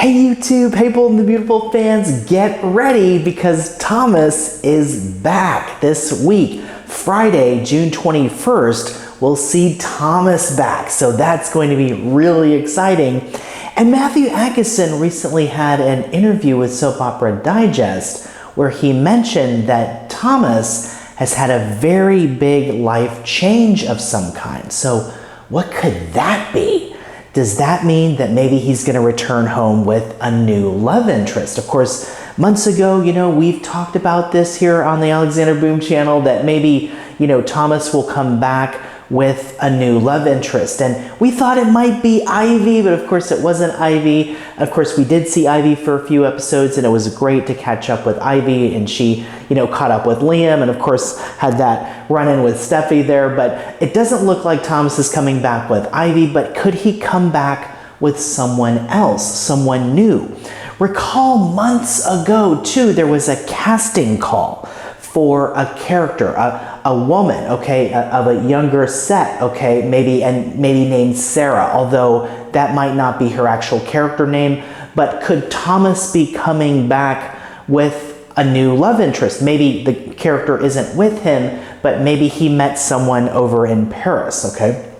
Hey YouTube, hey Bold and the Beautiful fans, get ready because Thomas is back this week. Friday, June 21st, we'll see Thomas back. So that's going to be really exciting. And Matthew Atkinson recently had an interview with Soap Opera Digest where he mentioned that Thomas has had a very big life change of some kind. So what could that be? Does that mean that maybe he's going to return home with a new love interest? Of course, months ago, we've talked about this here on the Alexander Boom channel that maybe, Thomas will come back with a new love interest. And we thought it might be Ivy, but of course it wasn't Ivy. Of course, we did see Ivy for a few episodes and it was great to catch up with Ivy, and she, caught up with Liam and of course had that run-in with Steffi there, but it doesn't look like Thomas is coming back with Ivy, but could he come back with someone else, someone new? Recall months ago too, there was a casting call for a character, a woman, okay, of a younger set, okay, maybe named Sarah, although that might not be her actual character name. But could Thomas be coming back with a new love interest? Maybe the character isn't with him, but maybe he met someone over in Paris, okay?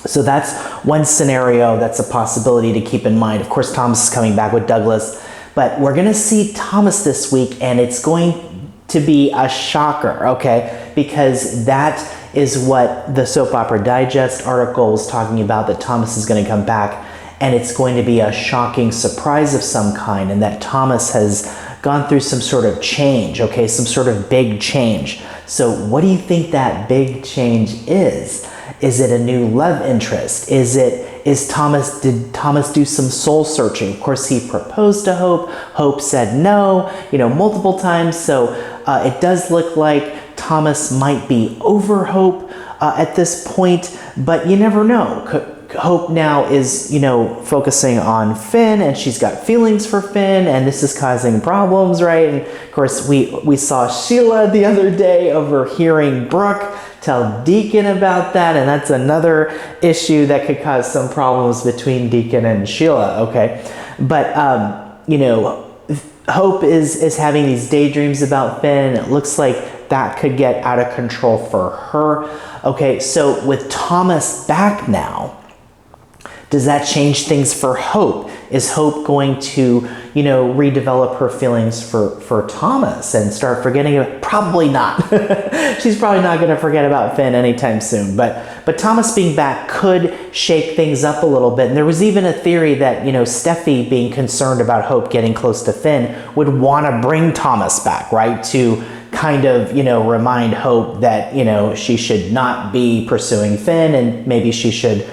So that's one scenario, that's a possibility to keep in mind. Of course, Thomas is coming back with Douglas, but we're gonna see Thomas this week and it's going to be a shocker, okay? Because that is what the Soap Opera Digest article was talking about, that Thomas is going to come back and it's going to be a shocking surprise of some kind, and that Thomas has gone through some sort of change, okay? Some sort of big change. So what do you think that big change is? Is it a new love interest? Did Thomas do some soul searching? Of course, he proposed to Hope. Hope said no, multiple times. So it does look like Thomas might be over Hope at this point, but you never know. Hope now is, focusing on Finn, and she's got feelings for Finn, and this is causing problems, right? And of course, we saw Sheila the other day overhearing Brooke tell Deacon about that, and that's another issue that could cause some problems between Deacon and Sheila, okay? But, Hope is having these daydreams about Finn, and it looks like that could get out of control for her. Okay, so with Thomas back now, does that change things for Hope? Is Hope going to, redevelop her feelings for Thomas and start forgetting about? Probably not. She's probably not going to forget about Finn anytime soon. But Thomas being back could shake things up a little bit. And there was even a theory that, Steffi, being concerned about Hope getting close to Finn, would want to bring Thomas back, right? To kind of, remind Hope that, she should not be pursuing Finn, and maybe she should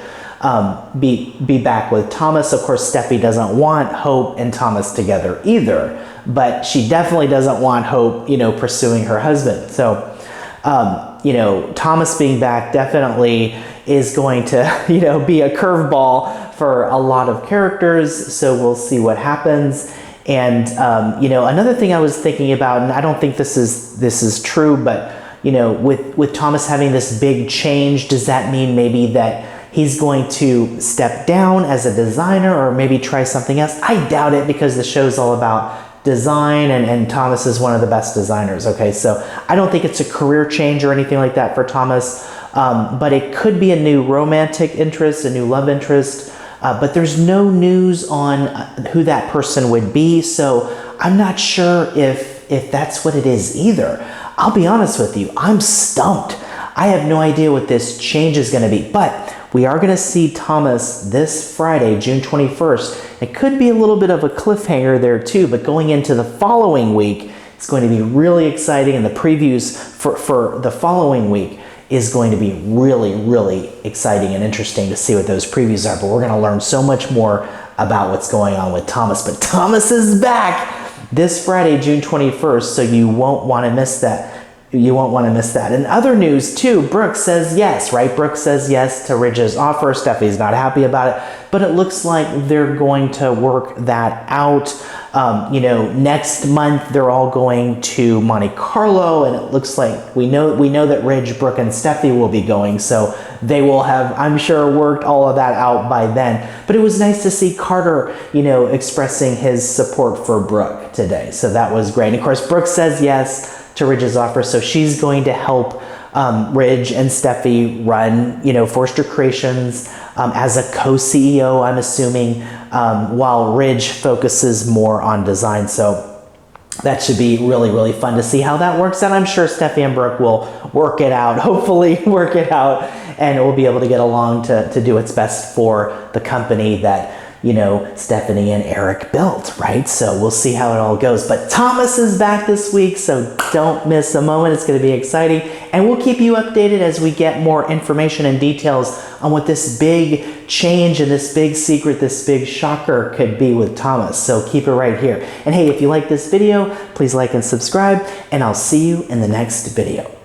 be back with Thomas. Of course, Steffi doesn't want Hope and Thomas together either, but she definitely doesn't want Hope, pursuing her husband. So, Thomas being back definitely is going to, be a curveball for a lot of characters. So we'll see what happens. And, another thing I was thinking about, and I don't think this is true, but, with Thomas having this big change, does that mean maybe that he's going to step down as a designer or maybe try something else? I doubt it, because the show's all about design, and Thomas is one of the best designers, okay? So I don't think it's a career change or anything like that for Thomas, but it could be a new romantic interest, a new love interest, but there's no news on who that person would be, so I'm not sure if that's what it is either. I'll be honest with you, I'm stumped. I have no idea what this change is going to be, but we are going to see Thomas this Friday, June 21st. It could be a little bit of a cliffhanger there too, but going into the following week, it's going to be really exciting, and the previews for the following week is going to be really, really exciting and interesting to see what those previews are. But we're going to learn so much more about what's going on with Thomas. But Thomas is back this Friday, June 21st, so you won't want to miss that. You won't want to miss that. In other news too, Brooke says yes, right? Brooke says yes to Ridge's offer. Steffi's not happy about it, but it looks like they're going to work that out. Next month they're all going to Monte Carlo, and it looks like we know that Ridge, Brooke, and Steffi will be going. So they will have, I'm sure, worked all of that out by then. But it was nice to see Carter, you know, expressing his support for Brooke today. So that was great. And of course, Brooke says yes to Ridge's offer. So she's going to help Ridge and Steffi run, you know, Forrester Creations as a co-CEO, I'm assuming, while Ridge focuses more on design. So that should be really, really fun to see how that works. And I'm sure Steffi and Brooke will work it out, hopefully work it out, and we'll be able to get along to do what's best for the company that, you know, Stephanie and Eric built, right? So we'll see how it all goes. But Thomas is back this week, so don't miss a moment. It's going to be exciting. And we'll keep you updated as we get more information and details on what this big change and this big secret, this big shocker could be with Thomas. So keep it right here. And hey, if you like this video, please like and subscribe, and I'll see you in the next video.